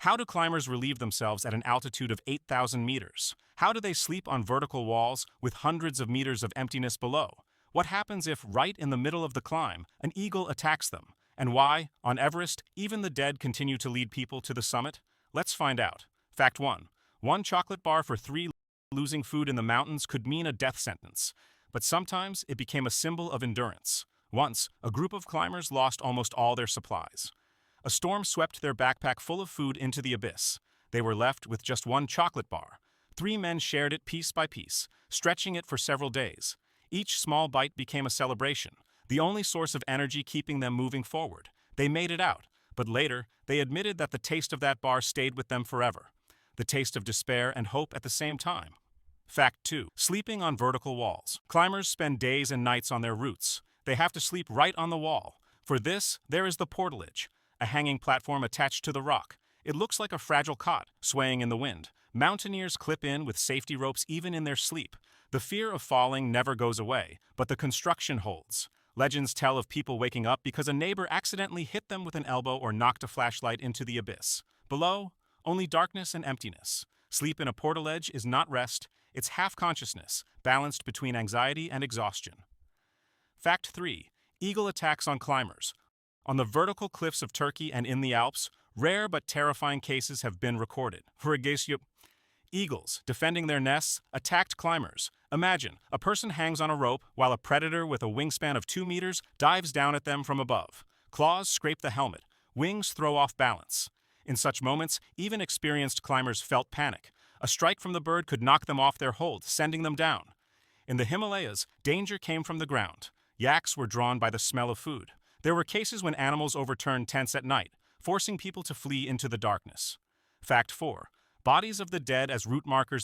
How do climbers relieve themselves at an altitude of 8,000 meters? How do they sleep on vertical walls with hundreds of meters of emptiness below? What happens if, right in the middle of the climb, an eagle attacks them? And why, on Everest, even the dead continue to lead people to the summit? Let's find out. Fact 1. One chocolate bar for 3. Losing food in the mountains could mean a death sentence, but sometimes it became a symbol of endurance. Once, a group of climbers lost almost all their supplies. A storm swept their backpack full of food into the abyss. They were left with just one chocolate bar. 3 men shared it piece by piece, stretching it for several days. Each small bite became a celebration, the only source of energy keeping them moving forward. They made it out, but later, they admitted that the taste of that bar stayed with them forever. The taste of despair and hope at the same time. Fact 2. Sleeping on vertical walls. Climbers spend days and nights on their routes. They have to sleep right on the wall. For this, there is the portalage, a hanging platform attached to the rock. It looks like a fragile cot, swaying in the wind. Mountaineers clip in with safety ropes even in their sleep. The fear of falling never goes away, but the construction holds. Legends tell of people waking up because a neighbor accidentally hit them with an elbow or knocked a flashlight into the abyss. Below, only darkness and emptiness. Sleep in a portaledge is not rest, it's half-consciousness, balanced between anxiety and exhaustion. Fact 3. Eagle attacks on climbers. On the vertical cliffs of Turkey and in the Alps, rare but terrifying cases have been recorded. For example, eagles, defending their nests, attacked climbers. Imagine, a person hangs on a rope while a predator with a wingspan of 2 meters dives down at them from above. Claws scrape the helmet. Wings throw off balance. In such moments, even experienced climbers felt panic. A strike from the bird could knock them off their hold, sending them down. In the Himalayas, danger came from the ground. Yaks were drawn by the smell of food. There were cases when animals overturned tents at night, forcing people to flee into the darkness. Fact 4. Bodies of the dead as route markers.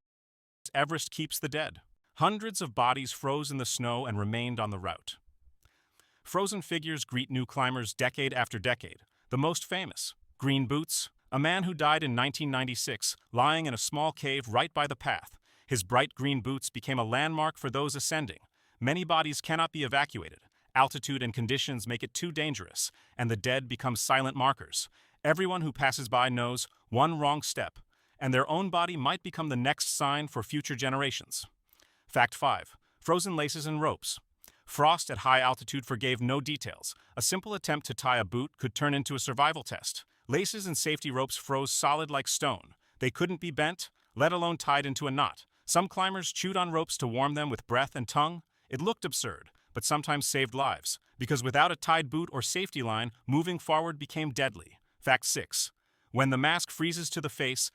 Everest keeps the dead. Hundreds of bodies froze in the snow and remained on the route. Frozen figures greet new climbers decade after decade. The most famous, Green Boots, a man who died in 1996, lying in a small cave right by the path. His bright green boots became a landmark for those ascending. Many bodies cannot be evacuated. Altitude and conditions make it too dangerous, and the dead become silent markers. Everyone who passes by knows one wrong step, and their own body might become the next sign for future generations. Fact 5. Frozen laces and ropes. Frost at high altitude forgave no details. A simple attempt to tie a boot could turn into a survival test. Laces and safety ropes froze solid like stone. They couldn't be bent, let alone tied into a knot. Some climbers chewed on ropes to warm them with breath and tongue. It looked absurd, but sometimes saved lives, because without a tied boot or safety line, moving forward became deadly. Fact 6. When the mask freezes to the face,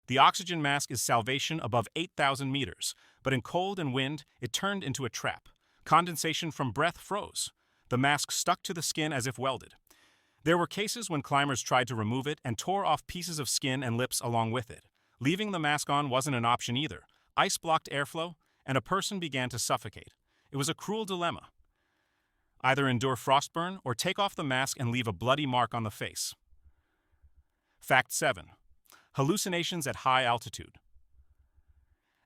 the oxygen mask is salvation above 8,000 meters, but in cold and wind, it turned into a trap. Condensation from breath froze. The mask stuck to the skin as if welded. There were cases when climbers tried to remove it and tore off pieces of skin and lips along with it. Leaving the mask on wasn't an option either. Ice blocked airflow, and a person began to suffocate. It was a cruel dilemma. Either endure frostburn or take off the mask and leave a bloody mark on the face. Fact 7. Hallucinations at high altitude.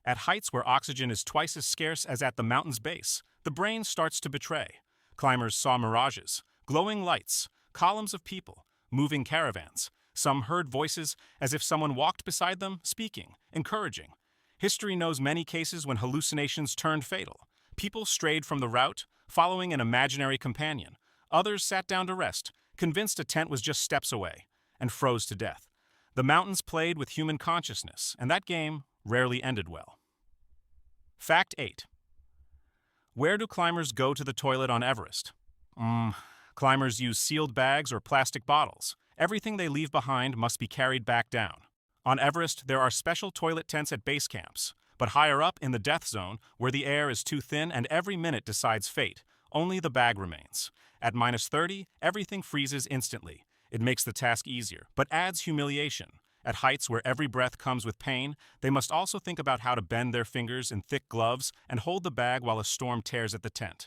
At heights where oxygen is twice as scarce as at the mountain's base, the brain starts to betray. Climbers saw mirages, glowing lights, columns of people, moving caravans. Some heard voices as if someone walked beside them, speaking, encouraging. History knows many cases when hallucinations turned fatal. People strayed from the route, following an imaginary companion. Others sat down to rest, convinced a tent was just steps away, and froze to death. The mountains played with human consciousness, and that game rarely ended well. Fact 8. Where do climbers go to the toilet on Everest? Climbers use sealed bags or plastic bottles. Everything they leave behind must be carried back down. On Everest, there are special toilet tents at base camps, but higher up in the death zone, where the air is too thin and every minute decides fate, only the bag remains. At -30, everything freezes instantly. It makes the task easier, but adds humiliation. At heights where every breath comes with pain, they must also think about how to bend their fingers in thick gloves and hold the bag while a storm tears at the tent.